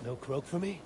No croak for me?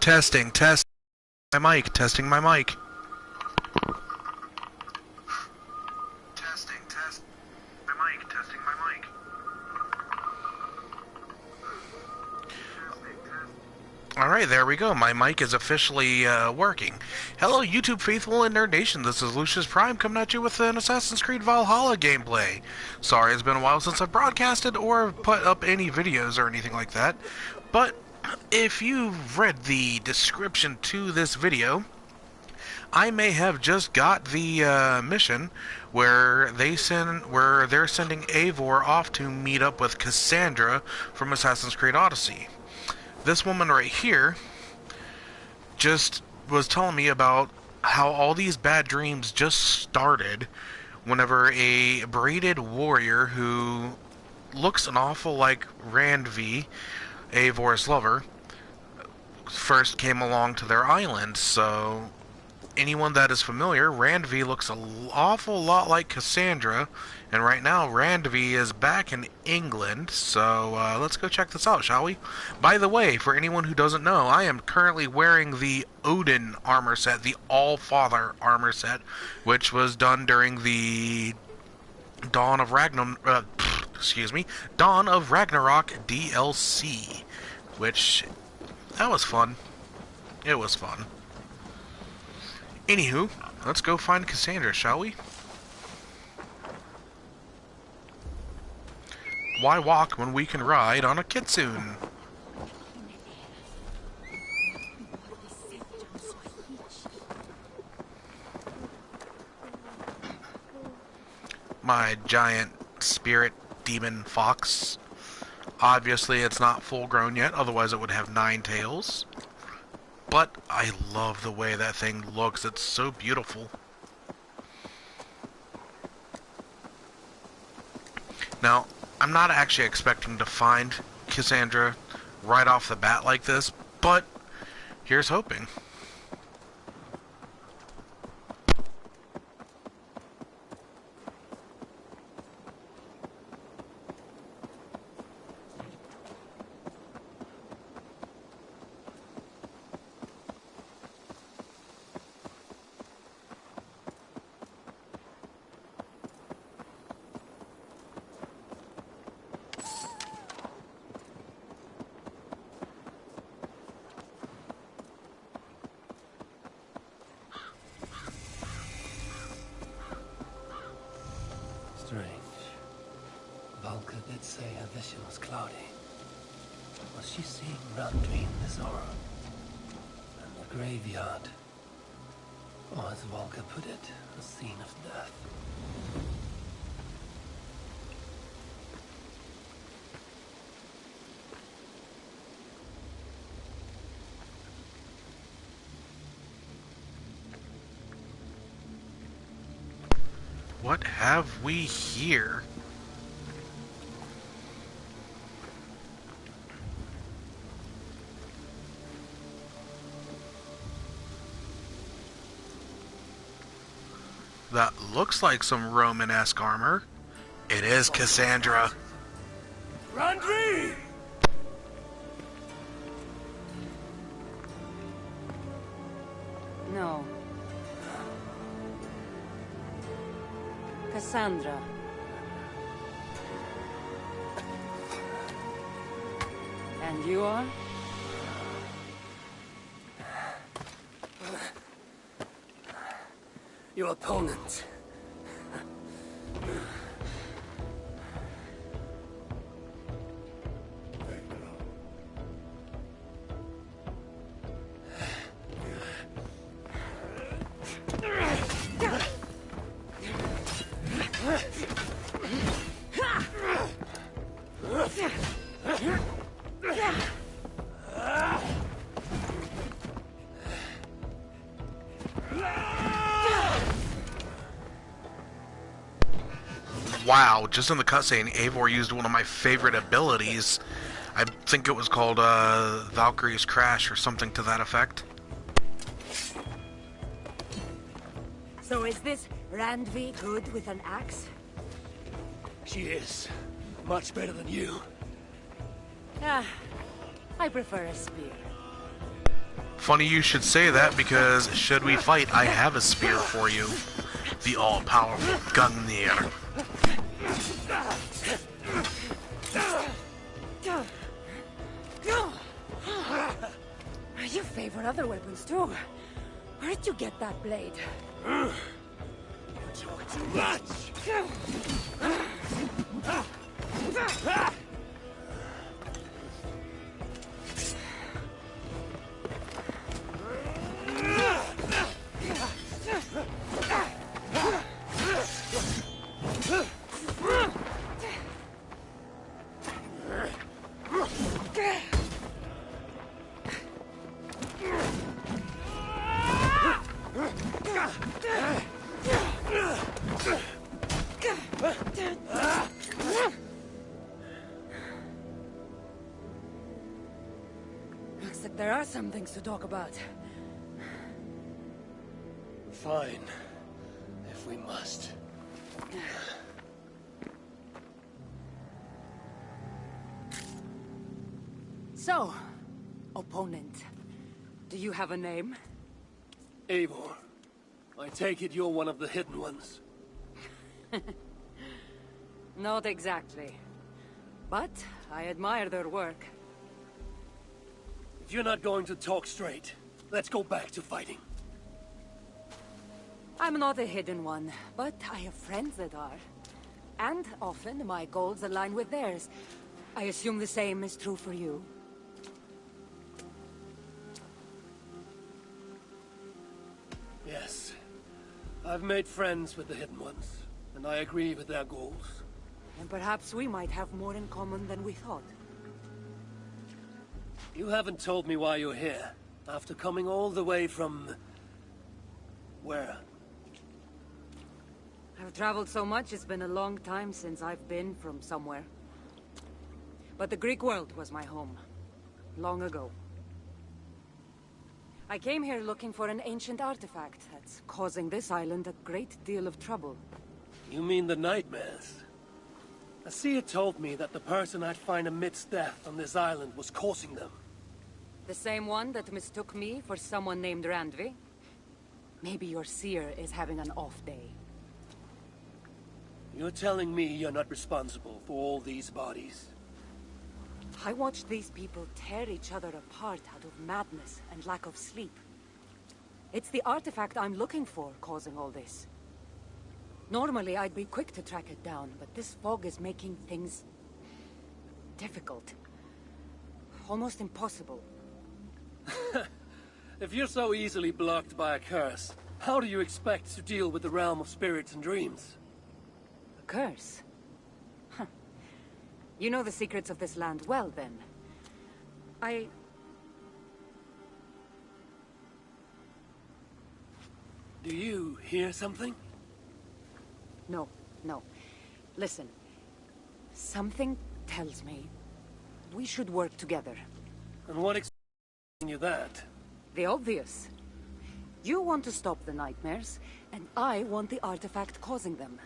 Testing my mic, testing my mic. Testing my mic, testing my mic. Alright, there we go. My mic is officially working. Hello, YouTube faithful and Nerd Nation. This is Lucius Prime coming at you with an Assassin's Creed Valhalla gameplay. Sorry, it's been a while since I've broadcasted or put up any videos or anything like that. But if you've read the description to this video, I may have just got the mission where they're sending Eivor off to meet up with Cassandra from Assassin's Creed Odyssey. This woman right here just was telling me about how all these bad dreams just started whenever a braided warrior who looks an awful like Randvi, Eivor's lover, first came along to their island. So anyone that is familiar, Randvi looks an awful lot like Cassandra, and right now Randvi is back in England, so let's go check this out, shall we? By the way, for anyone who doesn't know, I am currently wearing the Odin armor set, the All-Father armor set, which was done during the Dawn of Ragnarok DLC, which, that was fun. It was fun. Anywho, let's go find Cassandra, shall we? Why walk when we can ride on a kitsune? My giant spirit demon fox. Obviously, it's not full grown yet, otherwise it would have 9 tails. But I love the way that thing looks. It's so beautiful. Now, I'm not actually expecting to find Cassandra right off the bat like this, but here's hoping. Strange. Valka did say her vision was cloudy. Was she seeing Randvi in this aura? And the graveyard? Or as Valka put it, a scene of death. What have we here? That looks like some Roman-esque armor. It is Cassandra. Randvi! No. Cassandra. And you are? Your opponent. Wow, just in the cutscene, Eivor used one of my favorite abilities. I think it was called Valkyrie's Crash or something to that effect. So is this Randvi good with an axe? She is. Much better than you. Ah, I prefer a spear. Funny you should say that, because should we fight, I have a spear for you. The all-powerful Gungnir. You favor other weapons too. Where did you get that blade? You talk too much! Looks like there are some things to talk about. Fine. If we must. So, opponent, do you have a name? Eivor, I take it you're one of the hidden ones. Not exactly. But I admire their work. If you're not going to talk straight, let's go back to fighting. I'm not a hidden one, but I have friends that are. And often my goals align with theirs. I assume the same is true for you. Yes. I've made friends with the hidden ones, and I agree with their goals. And perhaps we might have more in common than we thought. You haven't told me why you're here, after coming all the way from... where? I've traveled so much, it's been a long time since I've been from somewhere. But the Greek world was my home. Long ago. I came here looking for an ancient artifact that's causing this island a great deal of trouble. You mean the nightmares? A seer told me that the person I'd find amidst death on this island was causing them. The same one that mistook me for someone named Randvi? Maybe your seer is having an off day. You're telling me you're not responsible for all these bodies? I watched these people tear each other apart out of madness and lack of sleep. It's the artifact I'm looking for causing all this. Normally I'd be quick to track it down, but this fog is making things... difficult. Almost impossible. If you're so easily blocked by a curse, how do you expect to deal with the realm of spirits and dreams? A curse? Huh. You know the secrets of this land well, then. Do you hear something? No, no. Listen. Something tells me we should work together. And what explains you that? The obvious. You want to stop the nightmares, and I want the artifact causing them.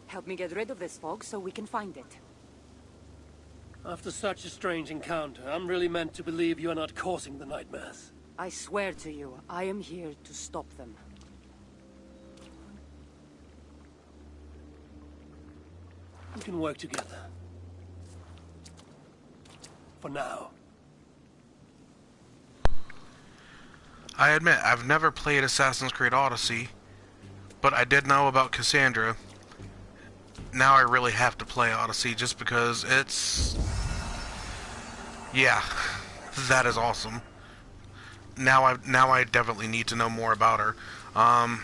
Help me get rid of this fog so we can find it. After such a strange encounter, I'm really meant to believe you're not causing the nightmares. I swear to you, I am here to stop them. We can work together. For now. I admit, I've never played Assassin's Creed Odyssey, but I did know about Cassandra. Now I really have to play Odyssey just because it's... Yeah, that is awesome. Now I definitely need to know more about her. I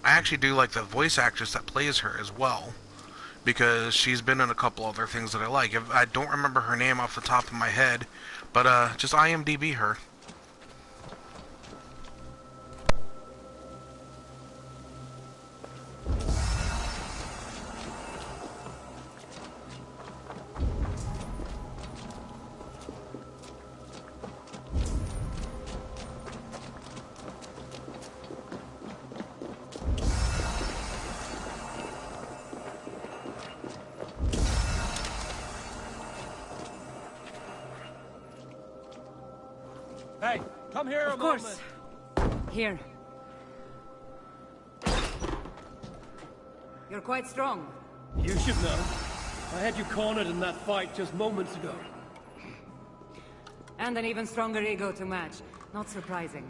actually do like the voice actress that plays her as well, because she's been in a couple other things that I like. I don't remember her name off the top of my head, but just IMDb her. Hey, come here Of course. Here. You're quite strong. You should know. I had you cornered in that fight just moments ago. And an even stronger ego to match. Not surprising.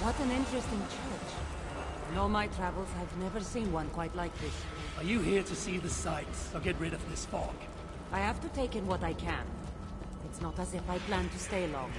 What an interesting church. In all my travels, I've never seen one quite like this. Are you here to see the sights, or get rid of this fog? I have to take in what I can. It's not as if I plan to stay long.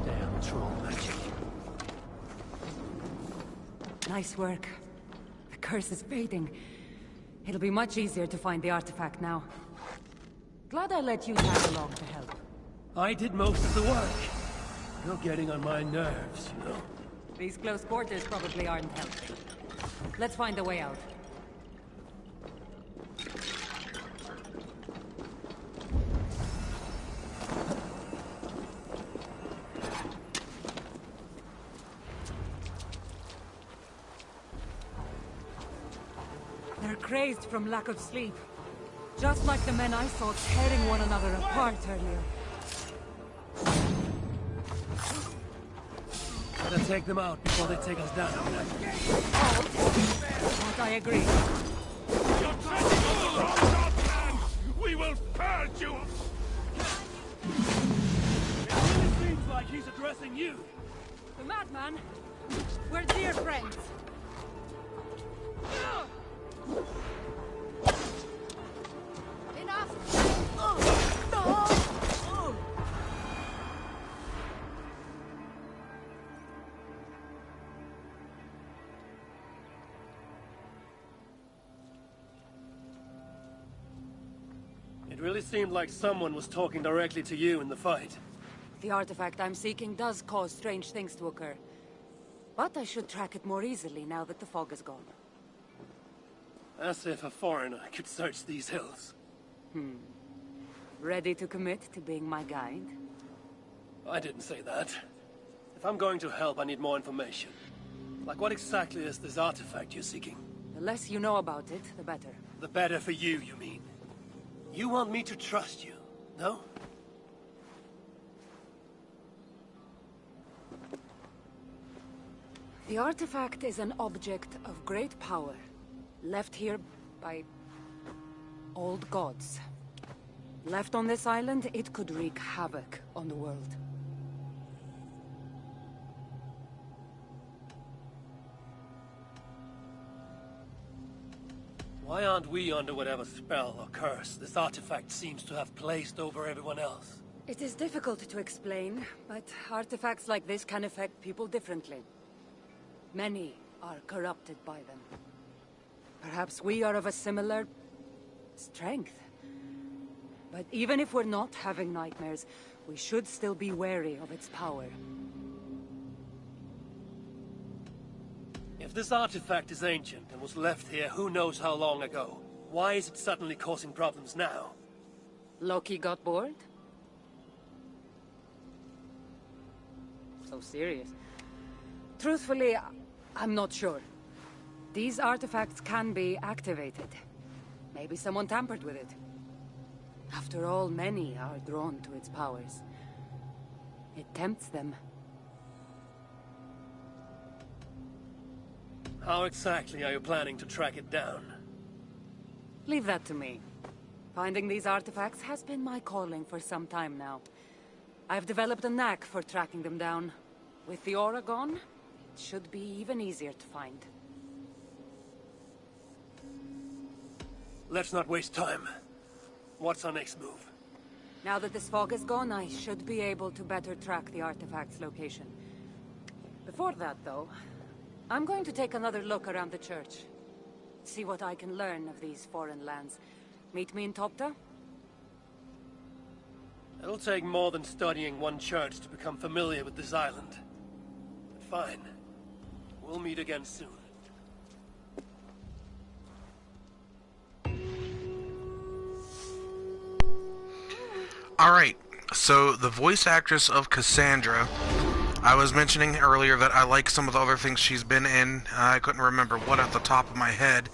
Damn troll magic. Nice work. The curse is fading. It'll be much easier to find the artifact now. Glad I let you tag along to help. I did most of the work. You're getting on my nerves, you know. These close quarters probably aren't helping. Let's find a way out. They're crazed from lack of sleep. Just like the men I saw tearing one another apart earlier. Better take them out before they take us down. But I agree. You're treading on the wrong dog, man! We will purge you! It really seems like he's addressing you. The madman? We're dear friends. Enough! It really seemed like someone was talking directly to you in the fight. The artifact I'm seeking does cause strange things to occur. But I should track it more easily now that the fog is gone. As if a foreigner could search these hills. Ready to commit to being my guide? I didn't say that. If I'm going to help, I need more information. Like what exactly is this artifact you're seeking? The less you know about it, the better. The better for you mean? You want me to trust you, no? The artifact is an object of great power, left here by old gods. Left on this island, it could wreak havoc on the world. Why aren't we under whatever spell or curse this artifact seems to have placed over everyone else? It is difficult to explain, but artifacts like this can affect people differently. Many are corrupted by them. Perhaps we are of a similar strength. But even if we're not having nightmares, we should still be wary of its power. If this artifact is ancient and was left here who knows how long ago, why is it suddenly causing problems now? Loki got bored? So serious. Truthfully, I'm not sure. These artifacts can be activated. Maybe someone tampered with it. After all, many are drawn to its powers. It tempts them. How exactly are you planning to track it down? Leave that to me. Finding these artifacts has been my calling for some time now. I've developed a knack for tracking them down. With the aura gone, it should be even easier to find. Let's not waste time. What's our next move? Now that this fog is gone, I should be able to better track the artifact's location. Before that, though, I'm going to take another look around the church. See what I can learn of these foreign lands. Meet me in Topta? It'll take more than studying one church to become familiar with this island. But fine. We'll meet again soon. Alright, so the voice actress of Cassandra, I was mentioning earlier that I like some of the other things she's been in. I couldn't remember what at the top of my head,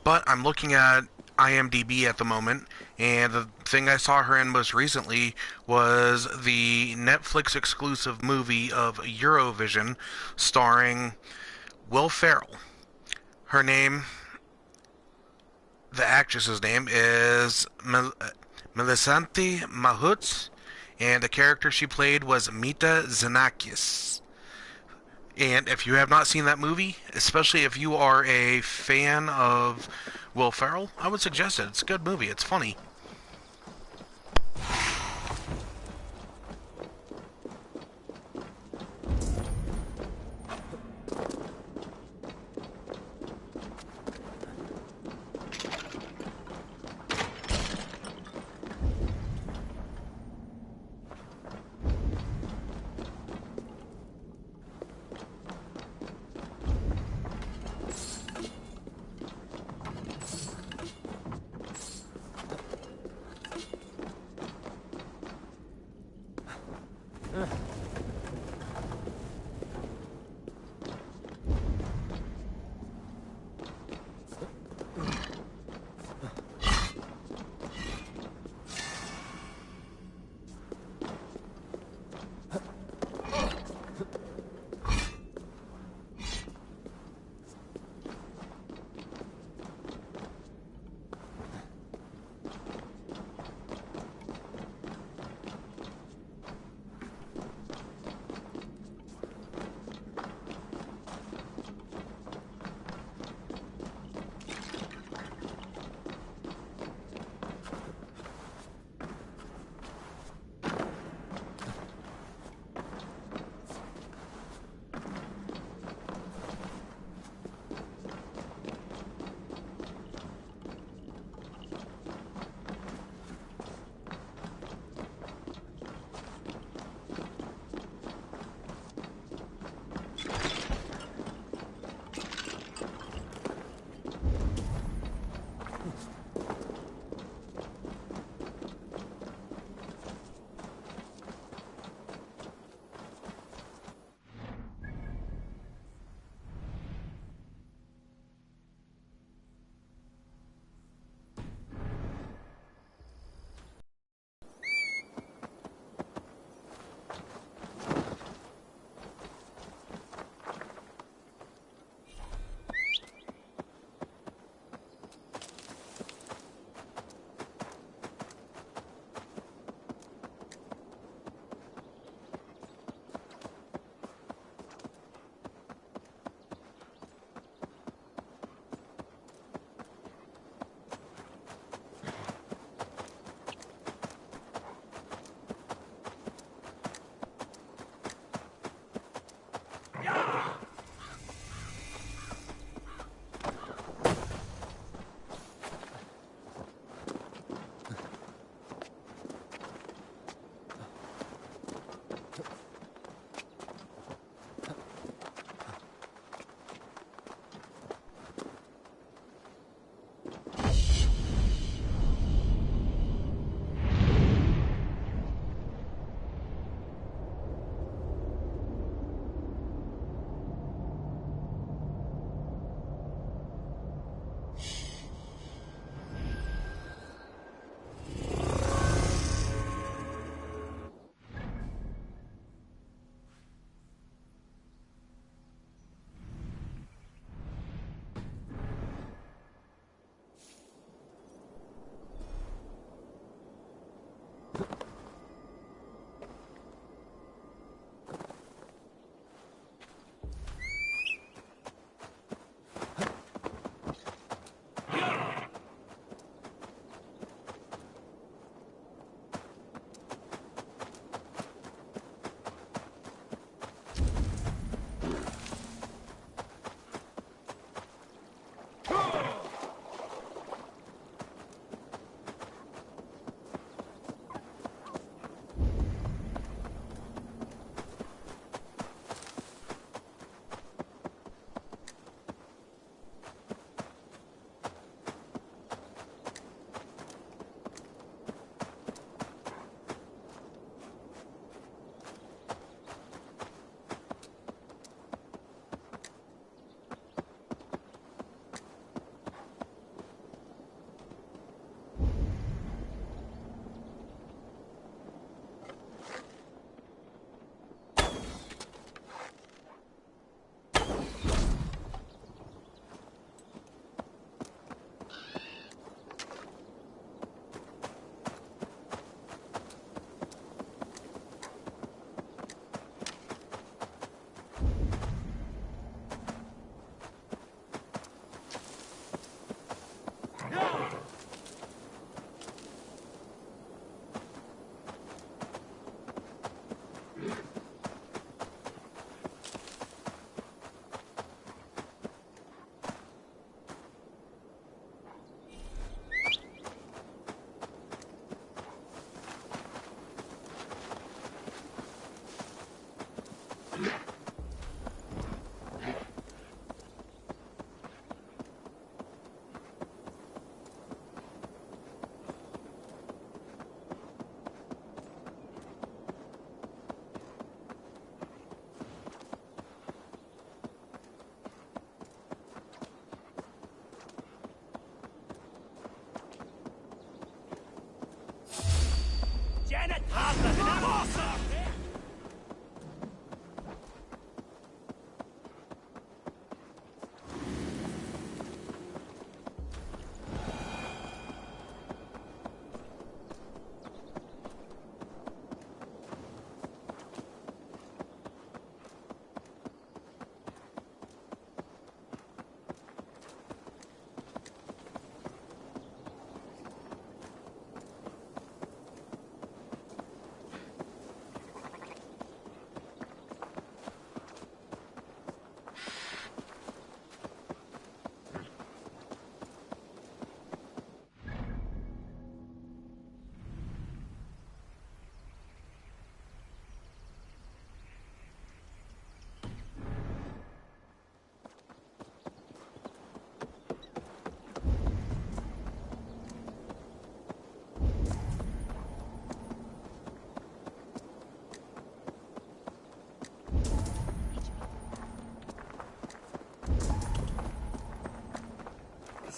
but I'm looking at IMDb at the moment, and the thing I saw her in most recently was the Netflix exclusive movie of Eurovision starring Will Ferrell. Her name, the actress's name, is Melisante Mahutz, and the character she played was Mita Xenakis. And if you have not seen that movie, especially if you are a fan of Will Ferrell, I would suggest it. It's a good movie. It's funny.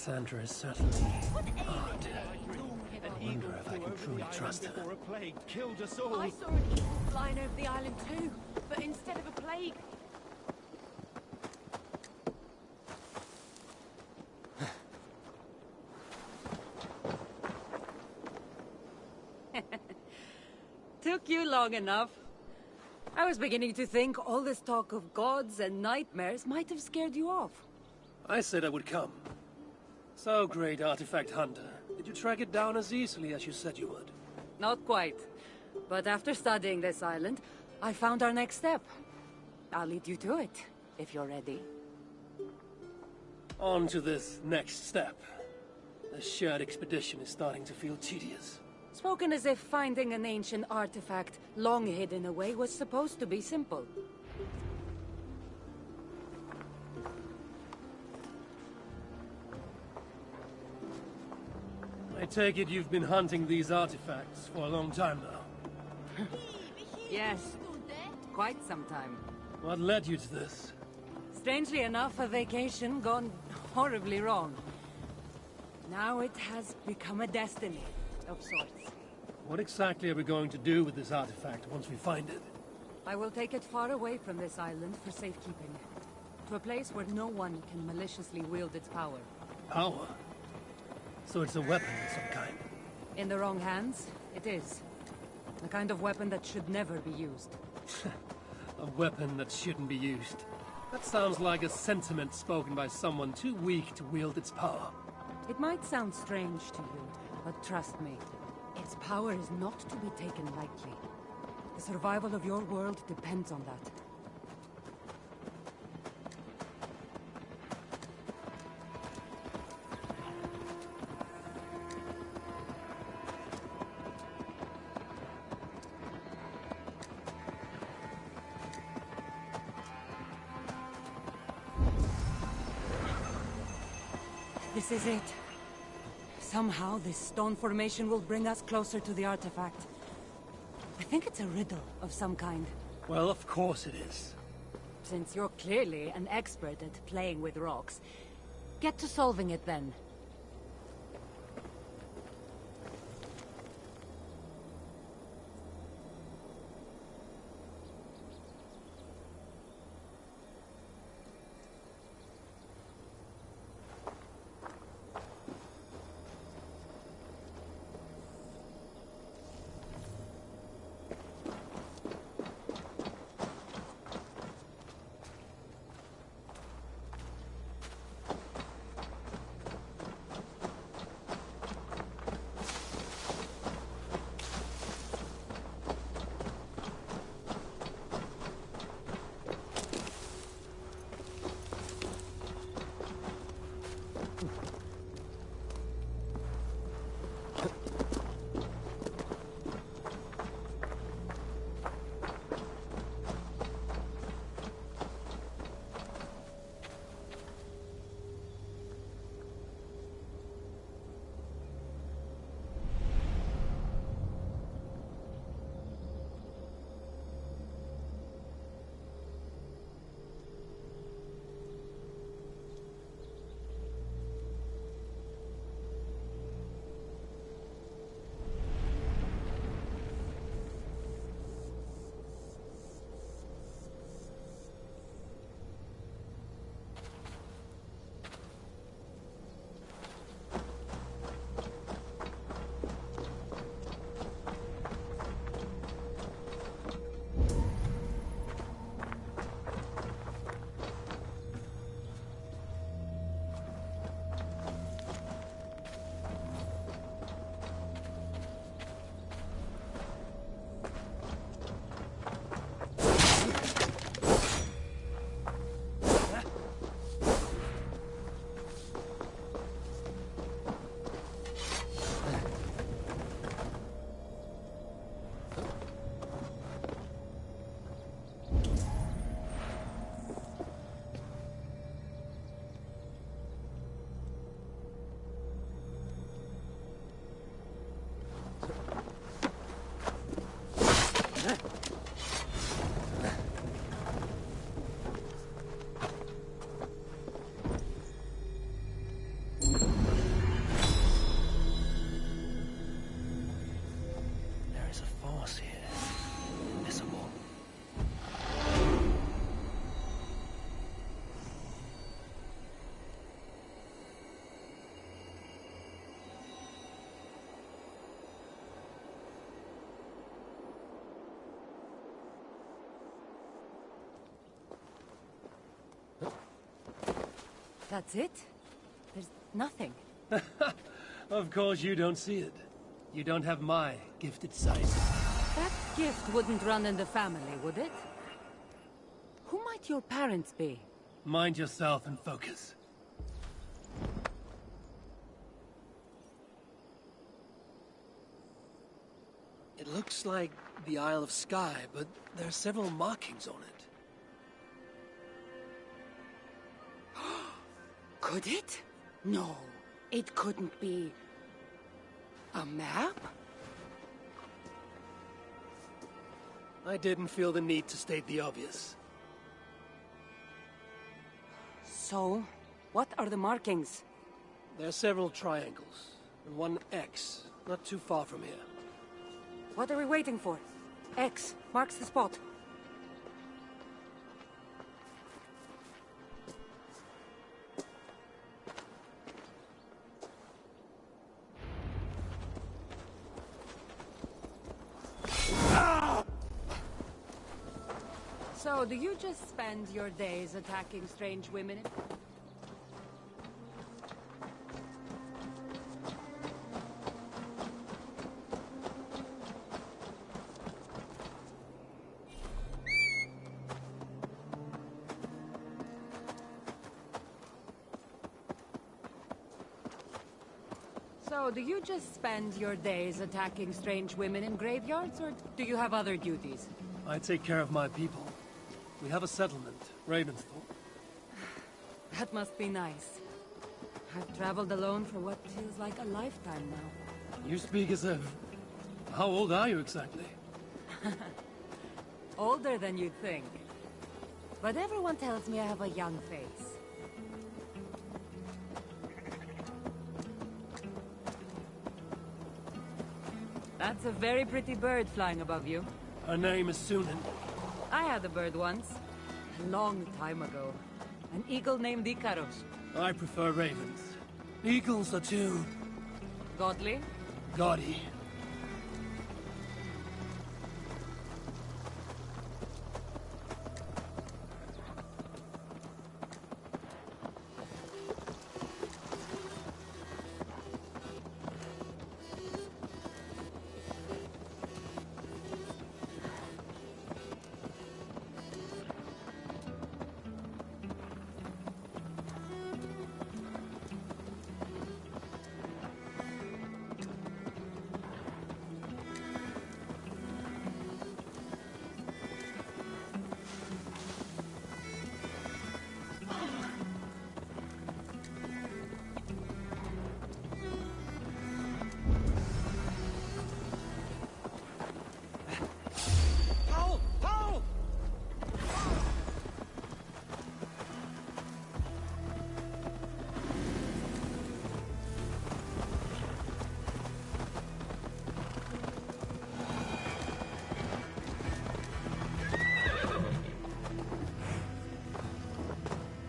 Cassandra is certainly odd. I wonder if I can truly trust her. Before a plague killed us all. I saw an eagle flying over the island too, but instead of a plague... Took you long enough. I was beginning to think all this talk of gods and nightmares might have scared you off. I said I would come. So, great artifact hunter, did you track it down as easily as you said you would? Not quite. But after studying this island, I found our next step. I'll lead you to it, if you're ready. On to this next step. The shared expedition is starting to feel tedious. Spoken as if finding an ancient artifact, long hidden away, was supposed to be simple. I take it you've been hunting these artifacts for a long time now. Yes, quite some time. What led you to this? Strangely enough, a vacation gone horribly wrong. Now it has become a destiny, of sorts. What exactly are we going to do with this artifact once we find it? I will take it far away from this island for safekeeping. To a place where no one can maliciously wield its power. Power? So it's a weapon of some kind. In the wrong hands, it is. The kind of weapon that should never be used. A weapon that shouldn't be used. That sounds like a sentiment spoken by someone too weak to wield its power. It might sound strange to you, but trust me, its power is not to be taken lightly. The survival of your world depends on that. This is it. Somehow, this stone formation will bring us closer to the artifact. I think it's a riddle of some kind. Well, of course it is. Since you're clearly an expert at playing with rocks, get to solving it then. That's it? There's nothing. Of course you don't see it. You don't have my gifted sight. That gift wouldn't run in the family, would it? Who might your parents be? Mind yourself and focus. It looks like the Isle of Skye, but there are several markings on it. Could it? No, it couldn't be. A map? I didn't feel the need to state the obvious. So, what are the markings? There are several triangles, and one X, not too far from here. What are we waiting for? X marks the spot. So, do you just spend your days attacking strange women? So, do you just spend your days attacking strange women in graveyards, or do you have other duties? I take care of my people. We have a settlement, Ravensthorpe. That must be nice. I've traveled alone for what feels like a lifetime now. You speak as if... How old are you exactly? Older than you'd think. But everyone tells me I have a young face. That's a very pretty bird flying above you. Her name is Sunan. I had a bird once. A long time ago. An eagle named Icaros. I prefer ravens. Eagles are too... Godly? gaudy.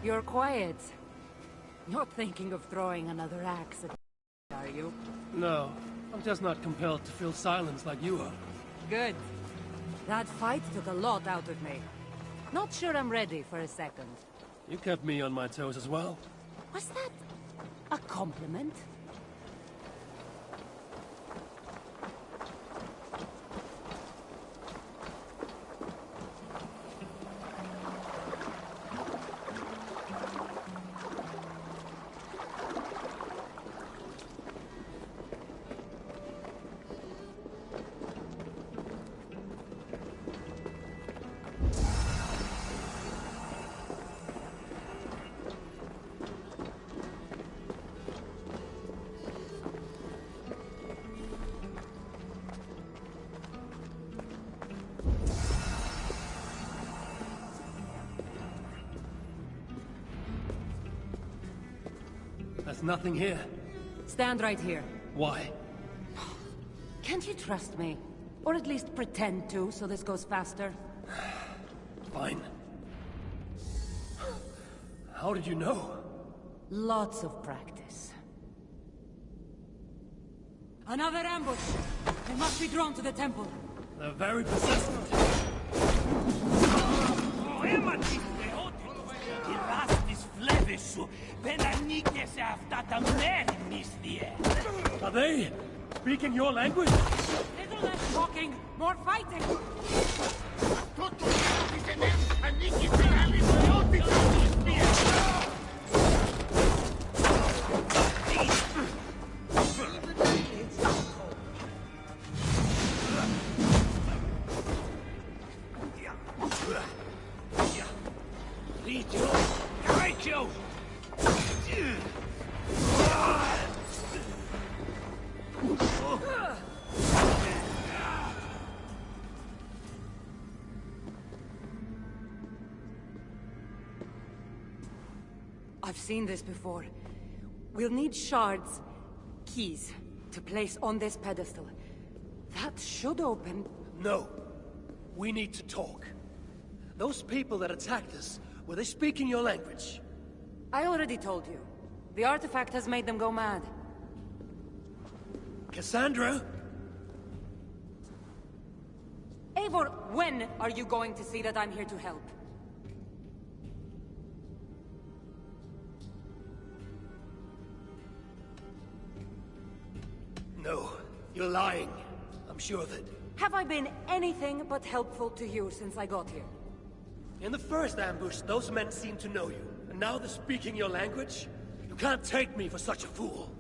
You're quiet. Not thinking of throwing another axe at are you? No, I'm just not compelled to feel silence like you are. Good. That fight took a lot out of me. Not sure I'm ready for a second. You kept me on my toes as well. Was that a compliment? There's nothing here. Stand right here. Why? Can't you trust me? Or at least pretend to, so this goes faster? Fine. How did you know? Lots of practice. Another ambush! They must be drawn to the temple. They're very persistent. Irastis flevi! adesso per la nicchia se ha stata mistie. Are they speaking your language? Little less talking, more fighting! Tutto il che ne a nicchi ferali coyote mistie. I've seen this before. We'll need shards, keys, to place on this pedestal. That should open... No. We need to talk. Those people that attacked us, were they speaking your language? I already told you. The artifact has made them go mad. Cassandra? Eivor, when are you going to see that I'm here to help? No. You're lying. I'm sure of it. Have I been anything but helpful to you since I got here? In the first ambush, those men seemed to know you. And now they're speaking your language? You can't take me for such a fool.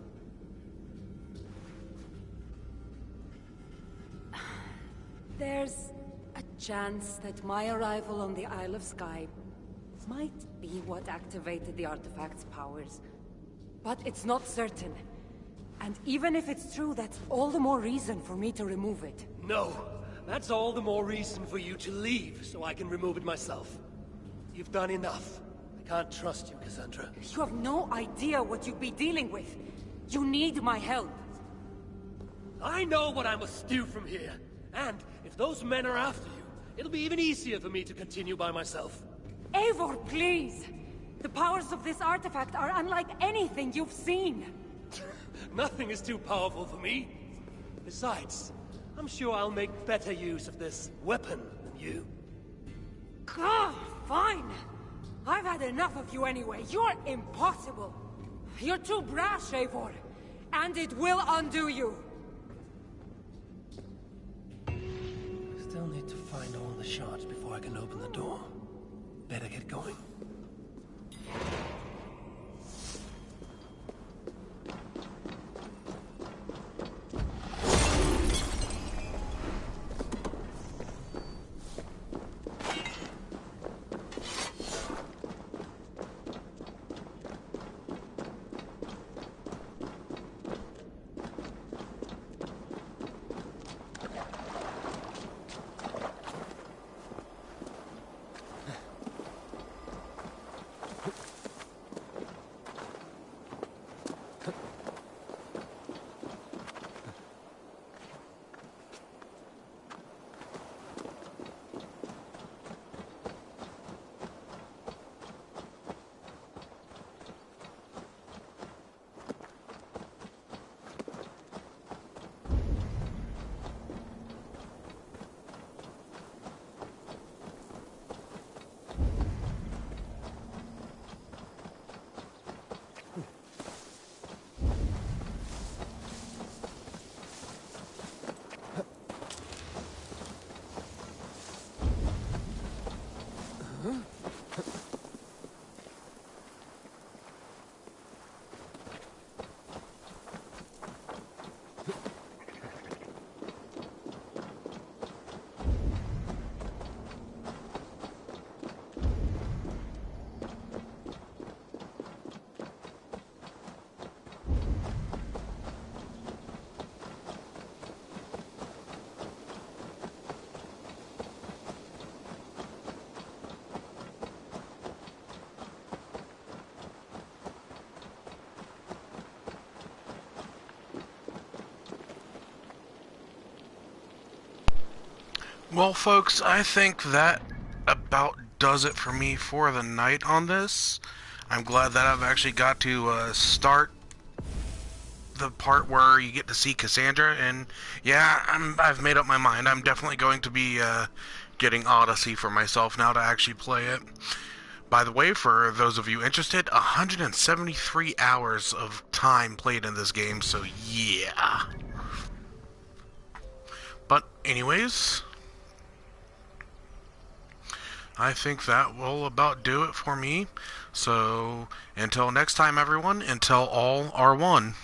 There's a chance that my arrival on the Isle of Skye might be what activated the artifact's powers. But it's not certain. And even if it's true, that's all the more reason for me to remove it. No. That's all the more reason for you to leave, so I can remove it myself. You've done enough. I can't trust you, Cassandra. You have no idea what you'd be dealing with. You need my help. I know what I must do from here. And if those men are after you, it'll be even easier for me to continue by myself. Eivor, please! The powers of this artifact are unlike anything you've seen. Nothing is too powerful for me. Besides, I'm sure I'll make better use of this weapon than you. God, fine! I've had enough of you anyway. You're impossible. You're too brash, Eivor. And it will undo you. Still need to find all the shards before I can open the door. Better get going. Well, folks, I think that about does it for me for the night on this. I'm glad that I've actually got to start the part where you get to see Cassandra, and yeah, I've made up my mind. I'm definitely going to be getting Odyssey for myself now to actually play it. By the way, for those of you interested, 173 hours of time played in this game, so yeah. But anyways, I think that will about do it for me. So until next time, everyone, until all are one.